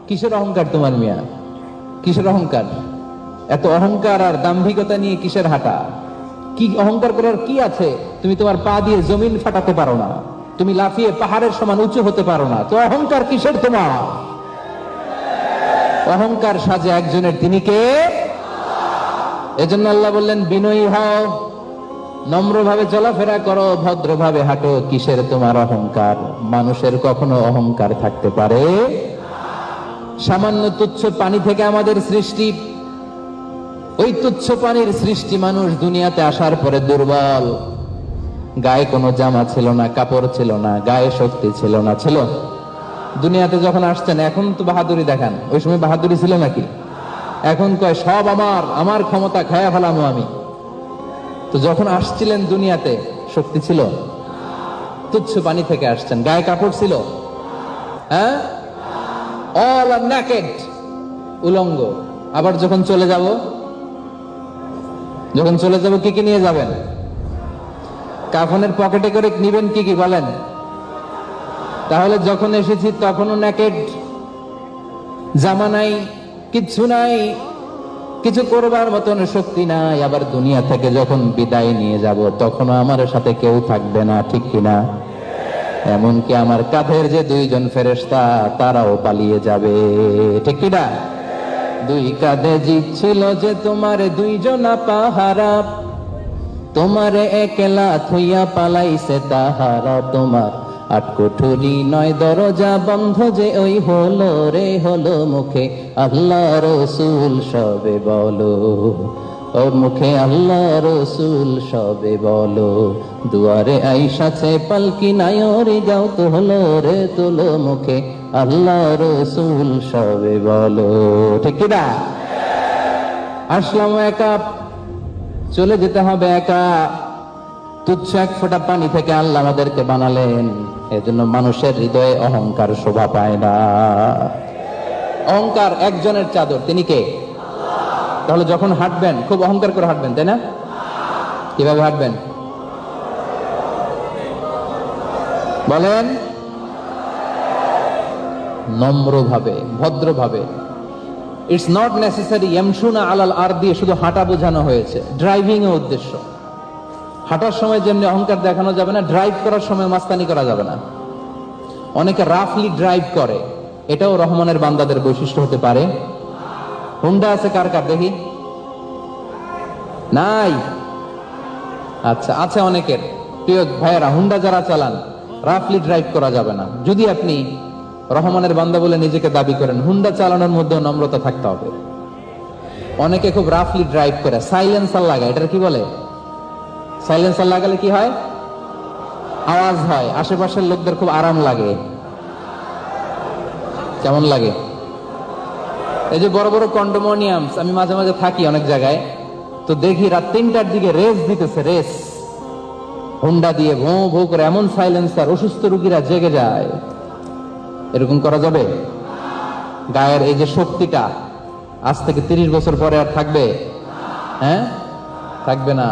কিসের অহংকার তোমার মিয়া? কিসের অহংকার? এত অহংকার আর দাম্ভিকতা নিয়ে কিসের হাঁটা? কি অহংকার করার কি আছে? তুমি তোমার পা দিয়ে জমিন ফাটাতে পারো না, তুমি লাফিয়ে পাহাড়ের সমান উঁচু হতে পারো না, তো অহংকার কিসের তোমার? অহংকার সাজে একজনের, তিনি কে? এজন্য আল্লাহ বললেন বিনয়ী হও, নম্রভাবে চলাফেরা করো, ভদ্রভাবে হাঁটো। কিসের তোমার অহংকার? মানুষের কখনো অহংকার থাকতে পারে? সামান্য তুচ্ছ পানি থেকে আমাদের সৃষ্টি, ওই তুচ্ছ পানির সৃষ্টি মানুষ দুনিয়াতে আসার পরে দুর্বল। গায়ে কোনো জামা ছিল না, কাপড় ছিল না, গায়ে শক্তি ছিল না। ছিল? দুনিয়াতে যখন আসছেন এখন তো বাহাদুরি দেখান, ওই সময় বাহাদুরি ছিল নাকি? এখন কয় সব আমার, আমার ক্ষমতা খায়া ফেলামো আমি। তো যখন আসছিলেন দুনিয়াতে শক্তি ছিল? তুচ্ছ পানি থেকে আসছেন, গায়ে কাপড় ছিল? হ্যাঁ, অল আর নেকেড, উলঙ্গ। আবার যখন চলে যাব, যখন চলে যাব কি কি নিয়ে যাবেন? কাফনের পকেটে করে নিবেন কি কি বলেন? তাহলে যখন এসেছি তখনও নেকেড, জামা নাই, কিচ্ছু নাই, কিছু করবার মতন শক্তি নাই। আবার দুনিয়া থেকে যখন বিদায় নিয়ে যাব তখনও আমার সাথে কেউ থাকবে না, ঠিক কিনা? এমনকি আমার কাঁধের যে দুইজন ফেরেশতা তারাও পালিয়ে যাবে, ঠিক কিনা? দুই কাঁধে জিত ছিল যে তোমার দুইজনা পাহারা, তোমার একলা থইয়া পালাইছে তাহারা। তোমার আট কোঠরি নয় দরজা বন্ধ যে ওই হলো রে হলো, মুখে আল্লাহ রসুল সবে বলো, ওর মুখে আল্লাহ রসুল সবে বলো। দুয়ারে আইসাছে পালকি নাই ওরে যাও তো হলো রে তোলো, মুখে আল্লাহ রসুল সবে বলো, ঠিক কিনা? আসলাম একা, চলে যেতে হবে একা। তুচ্ছ এক ফোঁটা পানি থেকে আল্লাহ আমাদেরকে বানালেন। এজন্য মানুষের হৃদয়ে অহংকার শোভা পায় না। অহংকার একজনের চাদর, তিনি কে? তাহলে যখন হাঁটবেন খুব অহংকার করে হাঁটবেন, তাই না? কিভাবে হাঁটবেন বলেন? নম্রভাবে, ভদ্রভাবে। ইটস নট নেসেসারি ইয়ামশুনা আলাল আরদ দিয়ে শুধু হাঁটা বোঝানো হয়েছে, ড্রাইভিং এর উদ্দেশ্য। হাঁটার সময় যেমনি অহংকার দেখানো যাবে না, ড্রাইভ করার সময় মাস্তানি করা যাবে না। অনেকে রাফলি ড্রাইভ করে, এটাও রহমানের বান্দাদের বৈশিষ্ট্য হতে পারে। হুন্ডা আছে কার কার দেখি? নাই? আচ্ছা, আছে অনেকের। প্রিয় ভাইয়েরা, হুন্ডা যারা চালান রাফলি ড্রাইভ করা যাবে না। যদি আপনি রহমানের বান্দা বলে নিজেকে দাবি করেন, হুন্ডা চালানোর মধ্যে নম্রতা থাকতে হবে। অনেকে খুব রাফলি ড্রাইভ করে, সাইলেন্সার লাগায়। এটার কি বলে? সাইলেন্সার লাগালে কি হয়? আওয়াজ হয়, আশেপাশের লোকদের খুব আরাম লাগে। কেমন লাগে? এই যে বড় বড় কন্ডোমিনিয়ামস, আমি মাঝে মাঝে থাকি অনেক জায়গায়, তো দেখি রাত 3টার দিকে রেস দিতেছে, রেস হুন্ডা দিয়ে ভোঁ ভোঁ করে, এমন সাইলেন্সার, অসুস্থ রোগীরা জেগে যায়। এরকম করা যাবে? গায়ের এই যে শক্তিটা আজ থেকে 30 বছর পরে আর থাকবে? হ্যাঁ, থাকবে না।